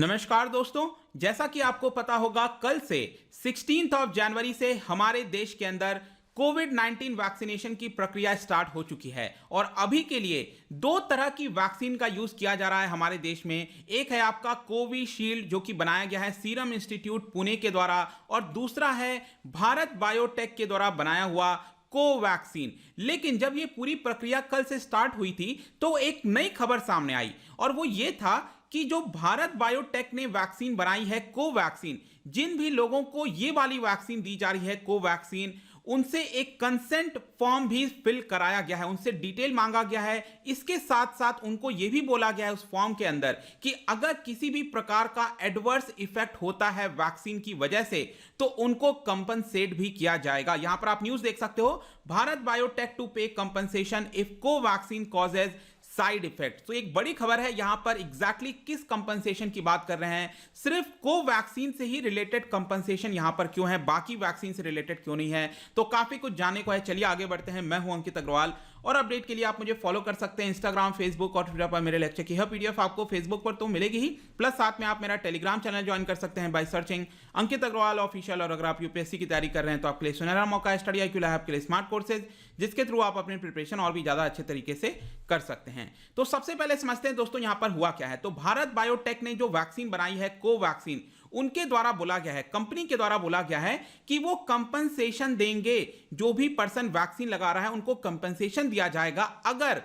नमस्कार दोस्तों, जैसा कि आपको पता होगा कल से 16 जनवरी से हमारे देश के अंदर कोविड 19 वैक्सीनेशन की प्रक्रिया स्टार्ट हो चुकी है और अभी के लिए दो तरह की वैक्सीन का यूज किया जा रहा है हमारे देश में। एक है आपका कोविशील्ड जो कि बनाया गया है सीरम इंस्टीट्यूट पुणे के द्वारा और दूसरा है भारत बायोटेक के द्वारा बनाया हुआ कोवैक्सीन। लेकिन जब ये पूरी प्रक्रिया कल से स्टार्ट हुई थी तो एक नई खबर सामने आई और वो ये था कि जो भारत बायोटेक ने वैक्सीन बनाई है कोवैक्सीन, जिन भी लोगों को ये वाली वैक्सीन दी जा रही है कोवैक्सीन, उनसे एक कंसेंट फॉर्म भी फिल कराया गया है, उनसे डिटेल मांगा गया है। इसके साथ साथ उनको यह भी बोला गया है उस फॉर्म के अंदर कि अगर किसी भी प्रकार का एडवर्स इफेक्ट होता है वैक्सीन की वजह से तो उनको कंपनसेट भी किया जाएगा। यहां पर आप न्यूज देख सकते हो, भारत बायोटेक टू पे compensation if Covaxin causes side effect. तो एक बड़ी खबर है यहां पर एग्जैक्टली किस कंपनसेशन की बात कर रहे हैं, सिर्फ कोवैक्सीन से ही रिलेटेड कंपनसेशन यहां पर क्यों है, बाकी वैक्सीन से रिलेटेड क्यों नहीं है, तो काफी कुछ जानने को है। चलिए आगे बढ़ते हैं। मैं हूं अंकित अग्रवाल और अपडेट के लिए आप मुझे फॉलो कर सकते हैं इंस्टाग्राम, फेसबुक और ट्विटर पर। मेरे लेक्चर की यह पीडीएफ आपको फेसबुक पर तो मिलेगी ही, प्लस साथ में आप मेरा टेलीग्राम चैनल ज्वाइन कर सकते हैं by searching Ankit Agarwal official. और अगर आप यूपीएससी की तैयारी कर रहे हैं तो आपके लिए सुनहरा मौका है स्टडी IQ लैब के लिए स्मार्ट कोर्सेज, जिसके थ्रू आप अपनी प्रिपरेशन और भी ज्यादा अच्छे तरीके से कर सकते हैं। तो सबसे पहले समझते हैं दोस्तों यहां पर हुआ क्या है। तो भारत बायोटेक ने जो वैक्सीन बनाई है कोवैक्सीन, उनके द्वारा बोला गया है, कंपनी के द्वारा बोला गया है कि वो कंपनसेशन देंगे। जो भी पर्सन वैक्सीन लगा रहा है उनको कंपनसेशन दिया जाएगा अगर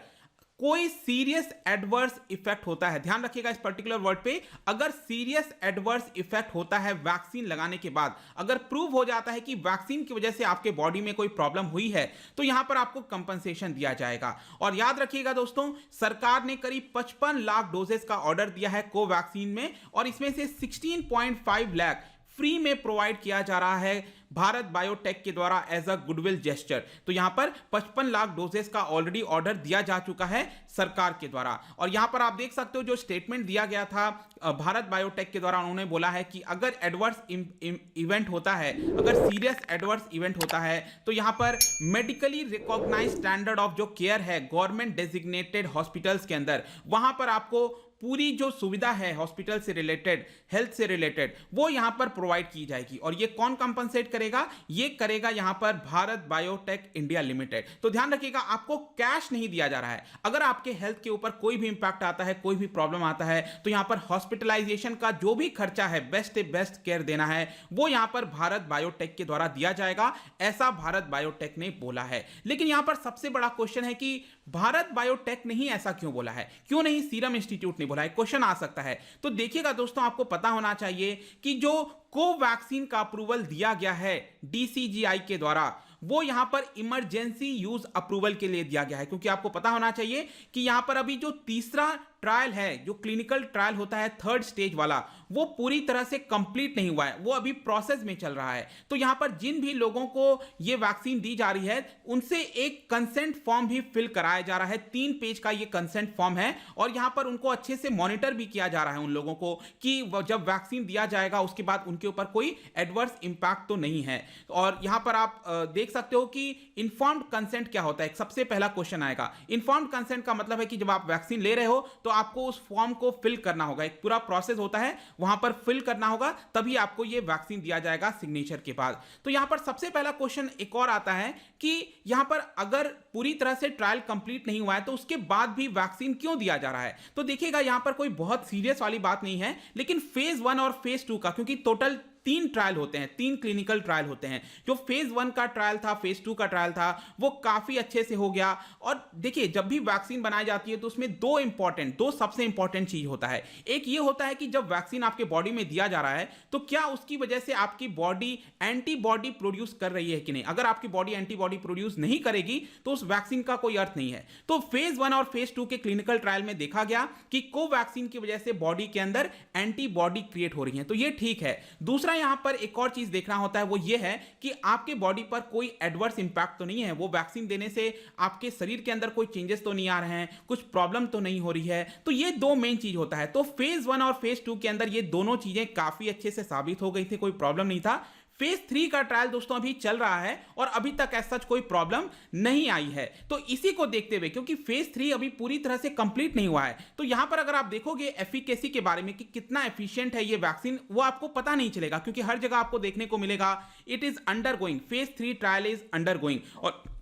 कोई सीरियस एडवर्स इफेक्ट होता है। ध्यान रखिएगा इस पर्टिकुलर वर्ड पे, अगर सीरियस एडवर्स इफेक्ट होता है वैक्सीन लगाने के बाद, अगर प्रूव हो जाता है कि वैक्सीन की वजह से आपके बॉडी में कोई प्रॉब्लम हुई है तो यहां पर आपको कंपनसेशन दिया जाएगा। और याद रखिएगा दोस्तों, सरकार ने करीब 55 लाख डोजेस का ऑर्डर दिया है कोवैक्सीन में और इसमें से 16.5 लाख फ्री में प्रोवाइड किया जा रहा है भारत बायोटेक के द्वारा एज अ गुडविल जेस्चर। तो यहां पर 55 लाख डोजेस का ऑलरेडी ऑर्डर दिया जा चुका है सरकार के द्वारा। और यहां पर आप देख सकते हो जो स्टेटमेंट दिया गया था भारत बायोटेक के द्वारा, उन्होंने बोला है कि अगर एडवर्स इवेंट होता है, अगर सीरियस एडवर्स इवेंट होता है तो यहां पर मेडिकली रिकॉग्नाइज्ड स्टैंडर्ड ऑफ जो केयर है गवर्नमेंट डेजिग्नेटेड हॉस्पिटल्स के अंदर, वहां पर आपको पूरी जो सुविधा है हॉस्पिटल से रिलेटेड, हेल्थ से रिलेटेड, वो यहां पर प्रोवाइड की जाएगी। और ये कौन कंपनसेट करेगा? ये करेगा यहां पर भारत बायोटेक इंडिया लिमिटेड। तो ध्यान रखिएगा, आपको कैश नहीं दिया जा रहा है। अगर आपके हेल्थ के ऊपर कोई भी इंपैक्ट आता है, कोई भी प्रॉब्लम आता है, तो यहां पर हॉस्पिटलाइजेशन का जो भी खर्चा है, बेस्ट केयर देना है, वो यहां पर भारत बायोटेक के द्वारा दिया जाएगा, ऐसा भारत बायोटेक ने बोला है। लेकिन यहां पर सबसे बड़ा क्वेश्चन है कि भारत बायोटेक ने ही ऐसा क्यों बोला है, क्यों नहीं सीरम इंस्टीट्यूट ने बोला है? क्वेश्चन आ सकता है। तो देखिएगा दोस्तों, आपको पता होना चाहिए कि जो कोवैक्सीन का अप्रूवल दिया गया है DCGI के द्वारा, वो यहां पर इमरजेंसी यूज अप्रूवल के लिए दिया गया है, क्योंकि आपको पता होना चाहिए कि यहां पर अभी जो तीसरा ट्रायल है, जो क्लिनिकल ट्रायल होता है 3rd स्टेज वाला, वो पूरी तरह से कंप्लीट नहीं हुआ है, वो अभी प्रोसेस में चल रहा है। तो यहां पर जिन भी लोगों को ये वैक्सीन दी जा रही है उनसे एक कंसेंट फॉर्म भी फिल कराया जा रहा है। 3 पेज का ये कंसेंट फॉर्म है और यहां पर उनको अच्छे से मॉनिटर भी किया जा रहा है उन लोगों को कि जब वैक्सीन दिया जाएगा उसके बाद उनके ऊपर कोई एडवर्स इंपैक्ट तो नहीं है। और यहां पर आप देख सकते हो कि इन्फॉर्म्ड कंसेंट क्या होता है। सबसे पहला क्वेश्चन आएगा, इन्फॉर्म्ड कंसेंट का मतलब है कि जब आप वैक्सीन ले रहे हो तो आपको उस फॉर्म को फिल करना होगा, एक पूरा प्रोसेस होता है, वहां पर फिल करना होगा, तभी आपको यह वैक्सीन दिया जाएगा सिग्नेचर के बाद। तो यहां पर सबसे पहला क्वेश्चन एक और आता है कि यहां पर अगर पूरी तरह से ट्रायल कंप्लीट नहीं हुआ है तो उसके बाद भी वैक्सीन क्यों दिया जा रहा है? तो देखिएगा यहां पर कोई बहुत सीरियस वाली बात नहीं है, लेकिन फेज 1 और फेज 2 का, क्योंकि टोटल 3 ट्रायल होते हैं, 3 क्लिनिकल ट्रायल होते हैं। जो फेज 1 का ट्रायल था, फेज 2 का ट्रायल था, वो काफी अच्छे से हो गया। और देखिए, जब भी वैक्सीन बनाई जाती है तो उसमें दो सबसे इंपॉर्टेंट चीज होता है। एक ये होता है कि जब वैक्सीन आपके बॉडी में दिया जा रहा है तो क्या उसकी वजह से आपकी बॉडी एंटीबॉडी प्रोड्यूस कर रही है कि नहीं। अगर आपकी बॉडी एंटीबॉडी प्रोड्यूस नहीं करेगी तो उस वैक्सीन का कोई अर्थ नहीं है। तो फेज 1 और फेज 2 के क्लिनिकल ट्रायल में देखा गया कि कोवैक्सीन की वजह से बॉडी के अंदर एंटीबॉडी क्रिएट हो रही है, तो ये ठीक है। दूसरा यहां पर एक और चीज देखना होता है, वो ये है कि आपके बॉडी पर कोई एडवर्स इंपैक्ट तो नहीं है, वो वैक्सीन देने से आपके शरीर के अंदर कोई चेंजेस तो नहीं आ रहे हैं, कुछ प्रॉब्लम तो नहीं हो रही है। तो ये 2 मेन चीज होता है। तो फेज 1 और फेज 2 के अंदर ये दोनों चीजें काफी अच्छे से साबित हो गई थी, कोई प्रॉब्लम नहीं था। फेज 3 का ट्रायल दोस्तों अभी चल रहा है और अभी तक ऐसा कोई प्रॉब्लम नहीं आई है। तो इसी को देखते हुए, क्योंकि फेज 3 अभी पूरी तरह से कंप्लीट नहीं हुआ है, तो यहां पर अगर आप देखोगे एफिकेसी के बारे में कि कितना एफिशिएंट है ये वैक्सीन, वो आपको पता नहीं चलेगा, क्योंकि हर जगह आपको देखने को मिलेगा it is undergoing, phase 3 trial is undergoing.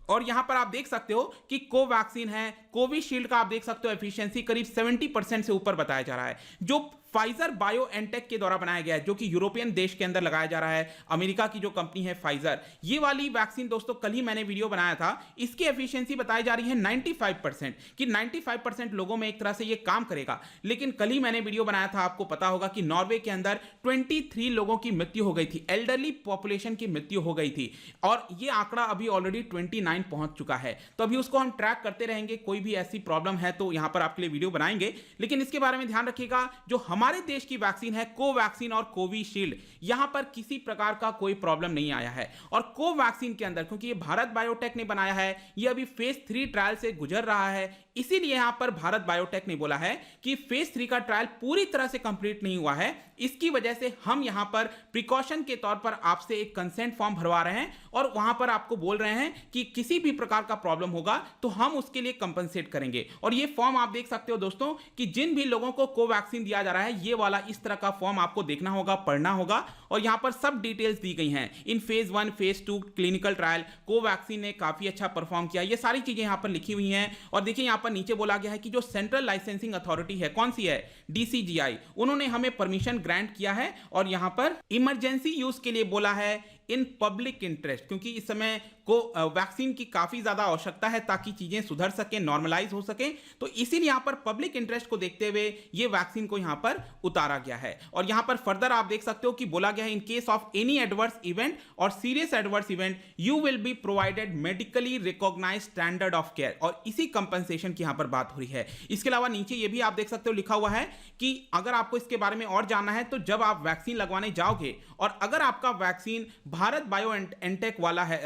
और यहां पर आप देख सकते हो कि कोवैक्सीन है, कोविशील्ड का आप देख सकते हो एफिशिएंसी करीब 70% से ऊपर बताया जा रहा है, जो फाइजर बायोएनटेक के द्वारा बनाया गया है, जो कि यूरोपियन देश के अंदर लगाया जा रहा है। अमेरिका की जो कंपनी है फाइजर, ये वाली वैक्सीन दोस्तों कल ही मैंने वीडियो बनाया था, इसकी एफिशिएंसी बताई जा रही है 95%, कि 95% लोगों में एक तरह से ये काम करेगा। लेकिन कल ही मैंने वीडियो बनाया था, आपको पता होगा कि नॉर्वे के अंदर 23 लोगों की मृत्यु हो गई थी, एल्डरली पॉपुलेशन की मृत्यु हो गई थी, और ये आंकड़ा अभी ऑलरेडी 29 पहुंच चुका है। तो अभी उसको हम ट्रैक करते रहेंगे, कोई भी ऐसी प्रॉब्लम है तो यहां पर आपके लिए वीडियो बनाएंगे। लेकिन इसके बारे में ध्यान रखिएगा, जो हमारे देश की वैक्सीन है कोवैक्सीन और कोविशील्ड, यहां पर किसी प्रकार का कोई प्रॉब्लम नहीं आया है। और कोवैक्सीन के अंदर, क्योंकि ये भारत बायोटेक ने बनाया है, ये अभी फेज 3 ट्रायल से गुजर रहा है, इसीलिए यहां पर भारत बायोटेक ने बोला है कि फेज 3 का ट्रायल पूरी तरह से कंप्लीट नहीं हुआ है। इसकी वजह से हम यहां पर प्रिकॉशन के तौर पर आपसे एक कंसेंट फॉर्म भरवा रहे हैं और वहां पर आपको बोल रहे हैं कि किसी भी प्रकार का प्रॉब्लम होगा तो हम उसके लिए कंपनसेट करेंगे। और ये फॉर्म आप देख सकते हो दोस्तों कि जिन भी लोगों को कोवैक्सीन दिया जा रहा है, ये वाला इस तरह का फॉर्म आपको देखना होगा, पढ़ना होगा, और यहां पर सब डिटेल्स दी गई हैं। In phase 1 phase 2 clinical trial Covaxin ने काफी अच्छा परफॉर्म किया, ये सारी चीजें यहां पर लिखी हुई हैं। और देखिए यहां पर नीचे बोला गया है कि जो सेंट्रल लाइसेंसिंग अथॉरिटी है, कौन सी है, डीसीजीआई, उन्होंने हमें परमिशन ग्रांट किया है और यहां पर इमरजेंसी यूज के लिए बोला है इन पब्लिक इंटरेस्ट, क्योंकि इस समय को वैक्सीन की काफी ज्यादा आवश्यकता है ताकि चीजें सुधर सके, नॉर्मलाइज हो सके। तो इसीलिए यहां पर पब्लिक इंटरेस्ट को देखते हुए ये वैक्सीन को यहां पर उतारा गया है। और यहां पर फर्दर आप देख सकते हो कि बोला गया है in case of any adverse event और serious adverse event you will be provided medically recognised standard of care, और इसी कंपनसेशन की यहां पर बात हो रही है। इसके अलावा नीचे ये भी आप देख सकते हो लिखा हुआ है कि अगर आपको इसके बारे में और जानना है तो जब आप वैक्सीन लगवाने जाओगे और अगर आपका वैक्सीन भारत बायोएनटेक वाला है,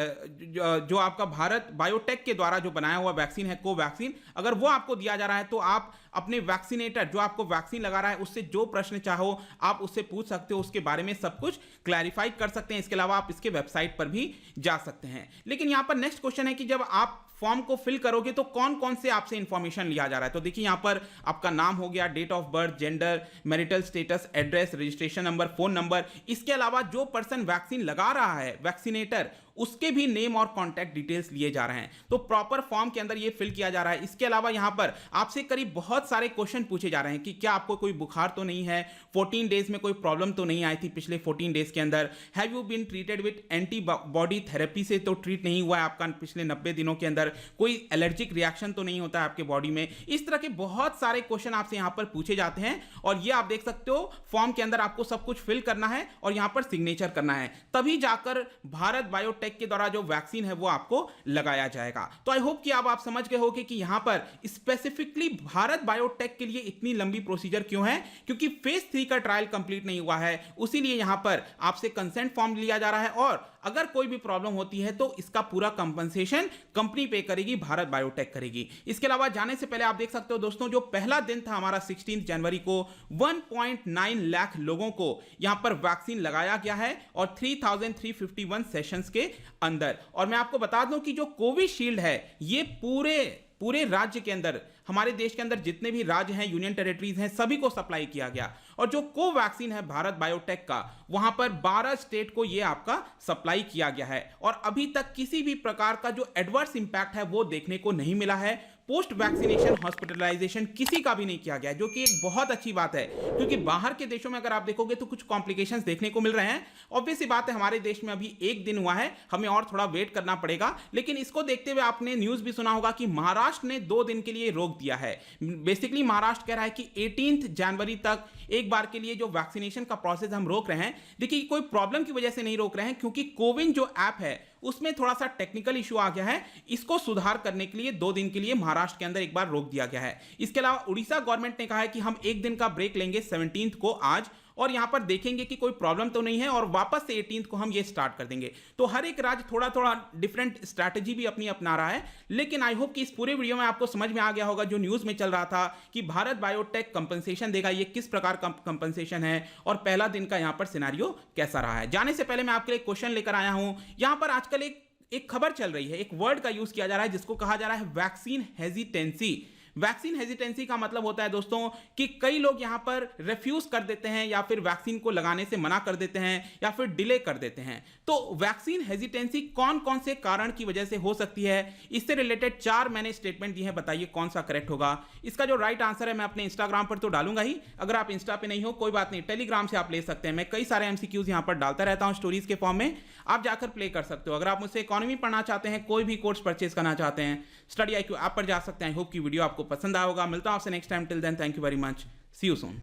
जो आपका भारत बायोटेक के द्वारा जो बनाया हुआ वैक्सीन है कोवैक्सीन, अगर वो आपको दिया जा रहा है तो आप अपने वैक्सीनेटर जो आपको वैक्सीन लगा रहा है उससे जो प्रश्न चाहो आप उससे पूछ सकते हो, उसके बारे में सब कुछ क्लैरिफाई कर सकते हैं। इसके अलावा आप इसके वेबसाइट पर भी जा सकते हैं। लेकिन यहां पर नेक्स्ट क्वेश्चन है कि जब आप फॉर्म को फिल करोगे तो कौन कौन से आपसे इंफॉर्मेशन लिया जा रहा है। तो देखिए यहां पर आपका नाम हो गया, date of birth, gender, marital status, address, registration number, phone number. इसके अलावा जो पर्सन वैक्सीन लगा रहा है, वैक्सीनेटर, उसके भी नेम और कॉन्टैक्ट डिटेल्स लिए जा रहे हैं। तो प्रॉपर फॉर्म के अंदर ये फिल किया जा रहा है। इसके अलावा यहां पर आपसे करीब बहुत सारे क्वेश्चन पूछे जा रहे हैं कि क्या आपको कोई बुखार तो नहीं है, 14 डेज में कोई प्रॉब्लम तो नहीं आई थी पिछले 14 डेज के अंदर, have you been treated with antibody therapy से तो ट्रीट नहीं हुआ है आपका पिछले 90 दिनों के अंदर, कोई एलर्जिक रिएक्शन तो नहीं होता है आपके बॉडी में। इस तरह के बहुत सारे क्वेश्चन आपसे यहां पर पूछे जाते हैं और ये आप देख सकते हो फॉर्म के अंदर आपको सब कुछ फिल करना है और यहां पर सिग्नेचर करना है, तभी जाकर भारत बायोटेक के द्वारा जो वैक्सीन है वो आपको लगाया जाएगा। तो आई होप कि अब आप समझ गए होंगे कि यहां पर स्पेसिफिकली भारत बायोटेक के लिए इतनी लंबी प्रोसीजर क्यों है, क्योंकि फेज 3 का ट्रायल कंप्लीट नहीं हुआ है, उसीलिए यहां पर आपसे कंसेंट फॉर्म लिया जा रहा है और अगर कोई भी प्रॉब्लम होती है तो इसका पूरा कंपनसेशन कंपनी पे करेगी, भारत बायोटेक करेगी। इसके अलावा जाने से पहले आप देख सकते हो दोस्तों जो पहला दिन था हमारा 16 जनवरी को 1.9 लाख लोगों को यहां पर वैक्सीन लगाया गया है और 3351 सेशंस के अंदर। और मैं आपको बता दूं कि जो कोविशील्ड है ये पूरे राज्य के अंदर, हमारे देश के अंदर जितने भी राज्य हैं, यूनियन टेरिटरीज हैं, सभी को सप्लाई किया गया। और जो कोवैक्सीन है भारत बायोटेक का, वहां पर 12 स्टेट को यह आपका सप्लाई किया गया है और अभी तक किसी भी प्रकार का जो एडवर्स इंपैक्ट है वो देखने को नहीं मिला है। पोस्ट वैक्सीनेशन हॉस्पिटलाइजेशन किसी का भी नहीं किया गया, जो कि एक बहुत अच्छी बात है, क्योंकि बाहर के देशों में अगर आप देखोगे तो कुछ कॉम्प्लिकेशंस देखने को मिल रहे हैं। ऑब्वियस सी बात है, हमारे देश में अभी एक दिन हुआ है, हमें और थोड़ा वेट करना पड़ेगा। लेकिन इसको देखते हुए आपने न्यूज भी सुना होगा कि महाराष्ट्र ने 2 दिन के लिए रोक दिया है। बेसिकली महाराष्ट्र कह रहा है कि 18 जनवरी तक एक बार के लिए जो वैक्सीनेशन का प्रोसेस हम रोक रहे हैं। देखिए कोई प्रॉब्लम की वजह से नहीं रोक रहे हैं, क्योंकि कोविन जो ऐप है उसमें थोड़ा सा टेक्निकल इशू आ गया है, इसको सुधार करने के लिए 2 दिन के लिए महाराष्ट्र के अंदर एक बार रोक दिया गया है। इसके अलावा उड़ीसा गवर्नमेंट ने कहा है कि हम एक दिन का ब्रेक लेंगे 17 को आज, और यहां पर देखेंगे कि कोई प्रॉब्लम तो नहीं है और वापस से 18th को हम ये स्टार्ट कर देंगे। तो हर एक राज्य थोड़ा थोड़ा डिफरेंट स्ट्रैटेजी भी अपनी अपना रहा है, लेकिन आई होप कि इस पूरे वीडियो में आपको समझ में आ गया होगा जो न्यूज में चल रहा था कि भारत बायोटेक कंपनसेशन देगा, ये किस प्रकार का कंपनसेशन है और पहला दिन का यहां पर सिनेरियो कैसा रहा है। जाने से पहले मैं आपके लिए क्वेश्चन लेकर आया हूं। यहां पर आजकल एक खबर चल रही है, एक वर्ड का यूज किया जा रहा है जिसको कहा जा रहा है वैक्सीन हेजिटेंसी। वैक्सीन हेजिटेंसी का मतलब होता है दोस्तों कि कई लोग यहां पर रिफ्यूज कर देते हैं या फिर वैक्सीन को लगाने से मना कर देते हैं या फिर डिले कर देते हैं। तो वैक्सीन हेजिटेंसी कौन कौन से कारण की वजह से हो सकती है, इससे रिलेटेड 4 मैंने स्टेटमेंट दिए हैं, बताइए कौन सा करेक्ट होगा। इसका जो राइट आंसर है मैं अपने इंस्टाग्राम पर तो डालूंगा ही, अगर आप इंस्टा पे नहीं हो कोई बात नहीं, टेलीग्राम से आप ले सकते हैं। मैं कई सारे एमसीक्यूज यहां पर डालता रहता हूं स्टोरीज के फॉर्म में, आप जाकर प्ले कर सकते हो। अगर आप मुझसे इकोनॉमी पढ़ना चाहते हैं, कोई भी कोर्स परचेज करना चाहते हैं, स्टडी IQ ऐप पर जा सकते हैं। आई होप की वीडियो आपको पसंद आएगा। मिलता हूं आपसे next time, till then thank you very much, see you soon.